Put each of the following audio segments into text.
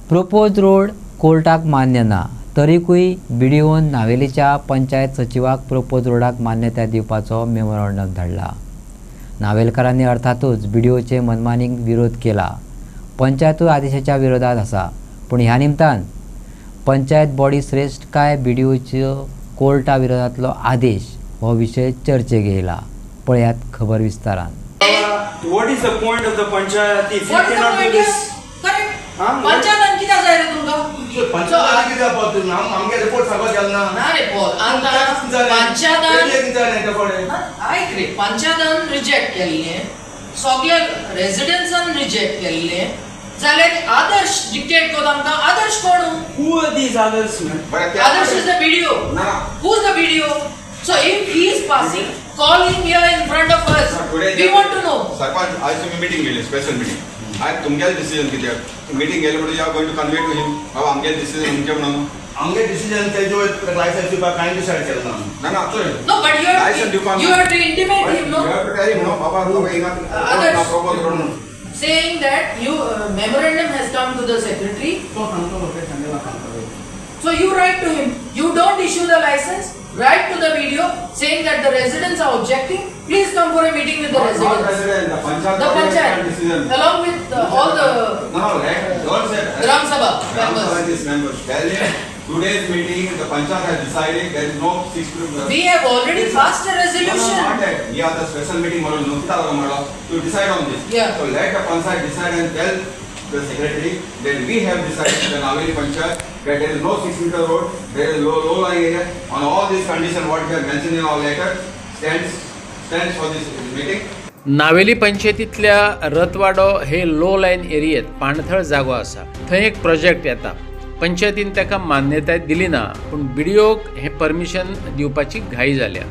Propose road कोर्टाक मान्य ना, तरीकूय बीडीओन नावेलीच्या पंचायत सचिवाक प्रोपोज रोडाक मान्यताय दिवपाचो मेमोरंडम धाडला. नावेलकारांनी अर्थातूच बीडीओचे मनमानीक विरोध केला. पंचायतूय आदेशाच्या विरोधात आसा, पूण ह्या निमतान पंचायत बॉडी श्रेष्ठ काय बीडीओच्यो कोर्टा विरोधातलो आदेश हो विशय चर्चेक येयला. पळयात खबर विस्तारान. What is the point of the panchayat if you cannot do this? Correct. Panchayat किती जाय रे तुमका? पंचायत किती आपण आमगे रिपोर्ट सांगत गेल ना. ना रिपोर्ट आता ऐक रे पंचायतान रिजेक्ट केल्ले, सगळे रेजिडेंट्सान रिजेक्ट केल्ले, जाल्यार आदर्श डिक्टेट कोत आमकां. आदर्श कोण? Who are these others, man? Others is the BDO. Who's the BDO? So if he is passing, call him here in front of us. We want to know. Sarpanch आज तुम्ही meeting गेली, special meeting. आज तुमगे decision किती आहे? Meeting गेले म्हणजे या गोइंग टू कन्वे टू हिम. बाबा आमगे डिसिजन तुमचे म्हणून. आमगे डिसिजन ते जो लायसेंस दिवपा काय डिसाइड केलं ना. ना ना No, but you have to intimate him, no? You have to tell him, no, Baba, no, Others. propose road. Saying that you memorandum has come to the secretary. So you write to him. You don't issue the license. Write to the BDO saying that the residents are objecting. Please come for a meeting with the residents. The panchayat, along with all the Gram Sabha members. Tell him today's meeting the panchayat has decided there is no 6. We have already passed a resolution. We are the special meeting to decide on this. Yeah. So let the panchayat decide and tell the secretary that we have decided the Naveli Panchayat that there is no 6-meter road, there is low lying area. On all these conditions what we have mentioned in our letter stands for this meeting. Navelim पंचायतींतल्या रथवाडो हे low lion एरियेत पाणथळ जागो आसा. थंय एक project येता. पंचायतीन ताका मान्यताय दिली ना, पूण बीडीओक हे परमिशन दिवपाची घाई जाल्या.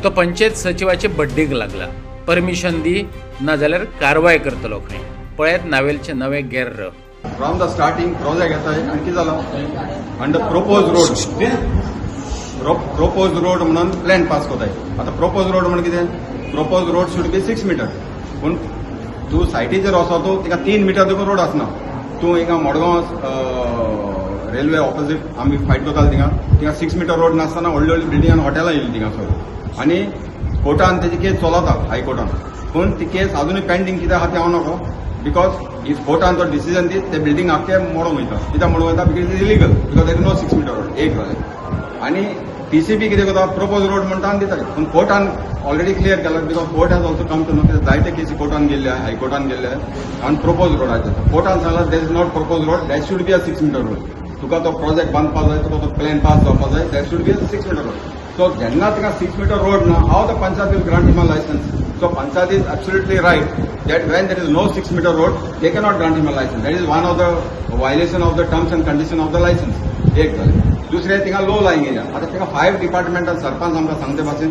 तो पंचायत सचिवाचे बड्डीक लागला. परमिशन दी ना जाल्यार कारवाय करतलो खंय. पळयात नावेलचे नवे गेर्र. From the starting project येता एक आणखी जाला अंडर प्रोपोज रोड म्हणून प्लॅन पास कोताय. आता प्रोपोज रोड म्हणून कितें? Propose road should be 6 metre. पूण तूं सायटीचेर वचो तूं तिका 3 मीटर देखून रोड आसना. तूं हिंगा मडगांव रेल्वे ऑपोजीट आमी फायट करताले तिंगा 6 मीटर रोड नासतना व्हडली व्हडली बिल्डिंगान हॉटेलां येयली तिंगा सगळी. आनी कोर्टान तेजी केस चलता हायकोर्टान. पूण ती केस अजूनय पेंडींग कित्याक आहा तें हांव नकळो. बिकॉज इफ कोर्टान तो डिसिजन दी ते बिल्डिंग आख्खे मोडून वयता. कित्याक मोडून वयता? Because is illegal. Because there is no 6 metre road. एक जालें. आनी पीसीबी कितें करता? प्रोपोज रोड म्हणटा आनी दिता. पूण कोर्टान ऑलरेडी क्लियर केला. Because court has also come to know जायते केसी कोर्टान गेल्ले हायकोर्टान गेल्ले आनी प्रोपोज रोडाचे. कोर्टान सांगला there is not propose road, that should be a 6 metre road. तुका तो प्रोजेक्ट बांदपा जाय, तुका तो प्लॅन पास जावपा जाय, that should be a 6 metre road. So जेन्ना तिका 6 मीटर रोड ना, how the panchayat will grant him a license? So panchayat is absolutely right that when there is no 6 meter road, they cannot grant him a license. That is one of the violation of the terms and condition of the license. एक झाले. दुसरे तिका low lying area. आता तिका 5 डिपार्टमेंटान सरपंच आमकां सांगते भाशेन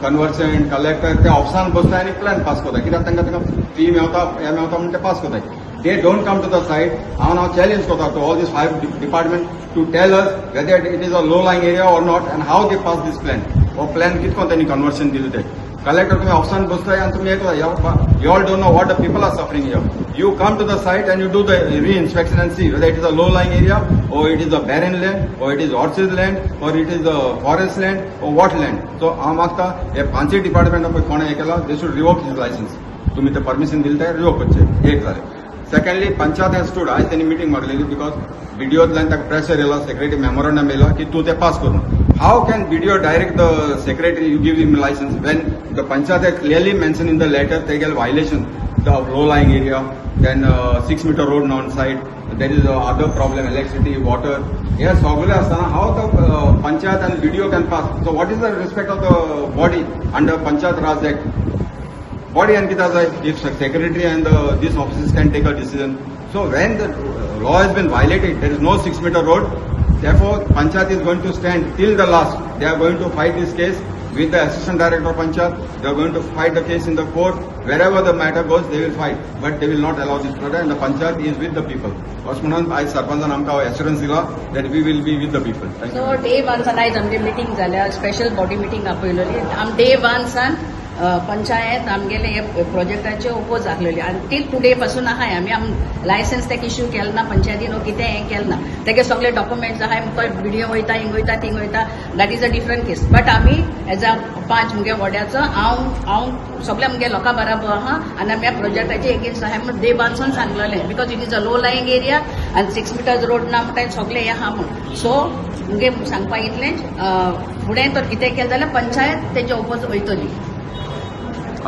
conversion collector ते ऑफिसान बसताय आनी प्लॅन पास करताय. कित्याक तांकां फी मेवता हे मेवता म्हणून ते पास करताय. They don't come to the site. हांव नाव चॅलेंज करता to all these 5 department to tell us whether it is a low-lying area or not and how they pass this plan. हो प्लॅन कितको त्यांनी conversion दिले ते. Collector तुम्ही ऑफिसान बसताय आणि तुम्ही येता. You all don't know what the people are suffering here. You come to the site and you do the re-inspection and see whether it is a low-lying area or it is a barren land or it is orchard land or it is a forest land or what land. So हांव मागता हे 5 department कोणे हे केला, they should revoke his license. तुम्ही ते permission दिले ते रिवोक करचे. एक झाले. Secondly panchayat has stood. आज त्यांनी मिटिंग मारलेली बिकॉज बीडीओतल्यान ताका प्रेशर येयला, सेक्रेटरी मेमोरंडम येयला की तूं ते पास करून. How can BDO direct the secretary you give him licence when the panchayat has clearly mention in the letter ते गेल violation the low lying area, then 6 metre road non side, there is other problem electricity, water, हे सगळे असताना how the panchayat and BDO can pass. So what is the respect of the body under panchayat Raj act? Body and if secretary and these officers can take a decision. So when the law has been violated, there is no 6 meter road. Therefore, Panchayat is going to stand till the last. They are going to fight this case with the assistant director of Panchayat. They are going to fight the case in the court. Wherever the matter goes, they will fight. But they will not allow this product. And the Panchayat is with the people. म्हणून आज सरपंचान आमकां assurance दिला that we will be with the people. So day 1 San आयज आमगे meeting जाल्या, special body meeting आपयलेली. आम day 1 San panchayat आमगेले हे प्रोजेक्टाचे ओपोज आसलेली आनी ती टुडे पासून आहाय आमी लायसन्स तेका इश्यू केलें ना पंचायतीन कितें हें केलें ना तेगे सगळे डॉक्युमेंट्स आहाय तो व्हिडिओ वयता हिंग वयता थिंग वयता that is a different case but आमी एज अ 5 मुगे वड्याचो हांव सगळ्या मुगे लोकां बराबर आहा आनी आमी ह्या प्रोजेक्टाचे एगेन्स्ट आहाय म्हण डे बानसून सांगलेलें because it is a low lying area आनी 6 मिटर्स रोड ना म्हणटा सगळे हे आहा म्हण सो मुगे सांगपाक इतलेंच फुडें तर कितें केलें जाल्यार पंचायत तेजे ओपोज वयतली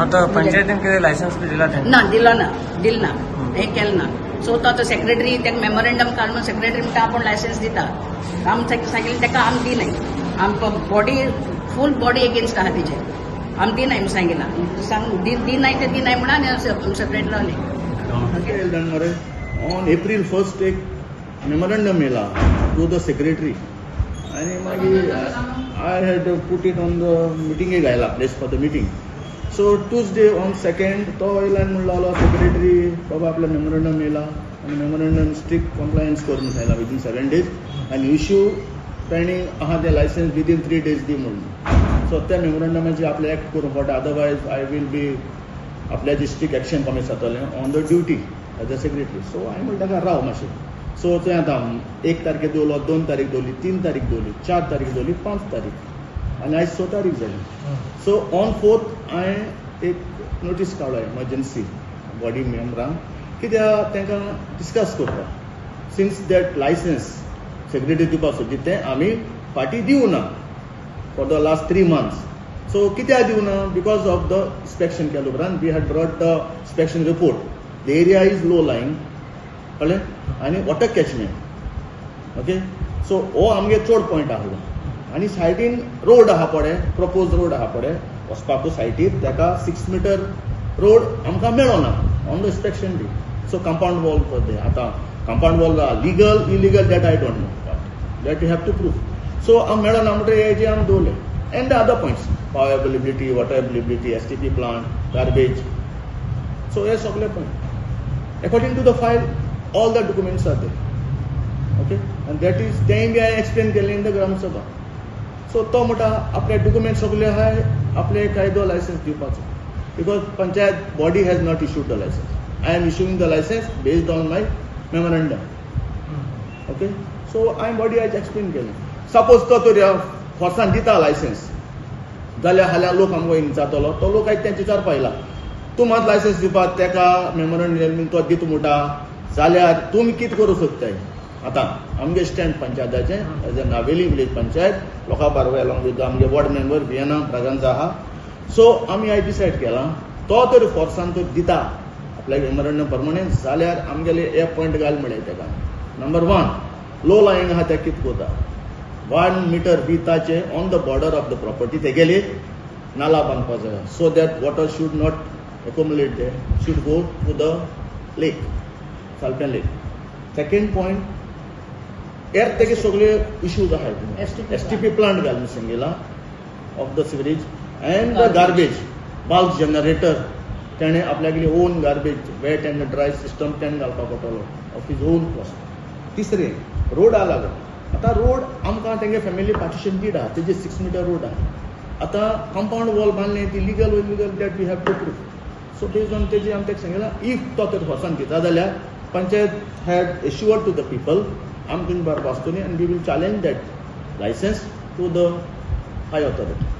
आता पंचायतीन कितें लायसन्स बी दिला ना दिला ना हे केलं ना सो तो आतां सेक्रेटरी तेका मेमोरेंडम काडून सेक्रेटरी म्हणटा आपूण लायसन्स दिता आमी सांगिल्लें तेका आमी दिनाय आमकां बॉडी फूल बॉडी एगेन्स्ट आहा तेजे आमी दिनाय म्हणून सांगिलां सांग दिनाय ते दिनाय म्हणून आनी सेपरेट रावले ऑन एप्रील 1 एक मेमोरेंडम येयला टू द सेक्रेटरी आनी मागीर I had put it on the मिटिंगेक आयला place for the meeting so Tuesday on 2nd तो वयल्यान म्हणलो सेक्रेटरी बाबा आपल्या मेमोरेंडम येयला आनी मेमोरेंडम स्ट्रिक्ट कम्प्लायन्स करून आयला विदीन 7 days आनी इश्यू पेंडींग आहा ते लायसन्स विदीन 3 days दी म्हणून सो त्या मेमोरेंडमाची आपले एक्ट करूंक पडटा अदरवायज आय वील बी आपल्या डिस्ट्रिक्ट एक्शन कमीट जातलें on the duty as a secretary so हांवें म्हणटा ताका राव मातशें सो थंय आतां 1 तारखेक दवरलो 2 तारीख दवरली 3 तारीख दवरली 4 तारीख दवरली 5 तारीख आनी आयज 6 तारीख जाली सो ऑन 4th हांवें एक नोटीस काडलो एमर्जन्सी बॉडी मेंबरांक कित्याक तांकां डिस्कस करपाक सिन्स दॅट लायसन्स सेक्रेटरी दिवपाक सोदी तें आमी फाटीं दिवं ना for the last 3 months so कित्याक दिवं ना बिकॉज ऑफ द इन्स्पेक्शन केल्या उपरांत we had brought the inspection report the area is low lying कळ्ळें आनी वॉटर कॅचमेंट ओके सो हो आमगे चड पॉयंट आसलो आनी सायडीन रोड आहा पळय प्रपोज रोड आहा पळय वचपाकू सायटीर ताका 6 meter रोड आमकां मेळोना on the inspection day so compound wall पळय आतां compound wall legal illegal that I don't know that you have to prove so आमकां मेळोना म्हणटकीर हेजे आमी दवरले and the other points power availability water availability STP plant garbage so हे सगळे point according to the file all the documents are there okay and that is तेंय बी हांवें एक्सप्लेन केलें इन द ग्राम सभा सो तो म्हणटा आपले डॉक्युमेंट सगळे आहाय आपले कायदो लायसन्स दिवपाचो because panchayat body has not issued the licence I am issuing the licence based on my memorandum okay so हांवें बॉडी आयज एक्सप्लेन केलें सपोज तो तरी फोर्सान दिता लायसन्स जाल्यार हाल्यार लोक आमकां जातलो तो लोक आयज तेंचे विचार पायला तूं मात लायसन्स दिवपाक तेका मेमोरेंडम तो दिता म्हणटा जाल्यार तुमी कितें करूं सोदताय आतां आमगे स्टँड पंचायताचें as a Navelim village panchayat लोकां बारबर अलॉंग विथ आमगे वॉर्ड मेंबर विएना ब्रागांजा आहा सो आमी आयज डिसायड केलां तो तर फोर्सान तो दिता आपल्या मेमोरेंडम प्रमाणे जाल्यार आमगेले हे पॉयंट घाल म्हळ्यार तेका नंबर 1 लो लायंग आहा ते कितें कोता 1 meter बिताचे on the border of the property तेगेले नाला बांदपाक जाय so that water should not accumulate they should go to the lake Salpem lake second point एर तेगे सगळे इश्यूज आहाय STP प्लांट घालून सांगिला of the sewerage and the garbage bulk generator तेणें आपल्यागेली own garbage wet and dry system तेणें घालपाक पडटलो ऑफ हिज ओन कॉस्ट तिसरें रोड आहा लागत आतां रोड आमकां तेंगे फॅमिली पार्टिशन डीड आहा तेजे 6 meter रोड आहा आतां कंपाउंड वॉल बांदलें ती legal illegal that we have to prove so based on तेजे आमी तेका सांगिलां इफ तो तर फोर्सान दिता जाल्यार panchayat had assured to the people आमकां बार वाचतली आनी we will challenge that licence to the high authority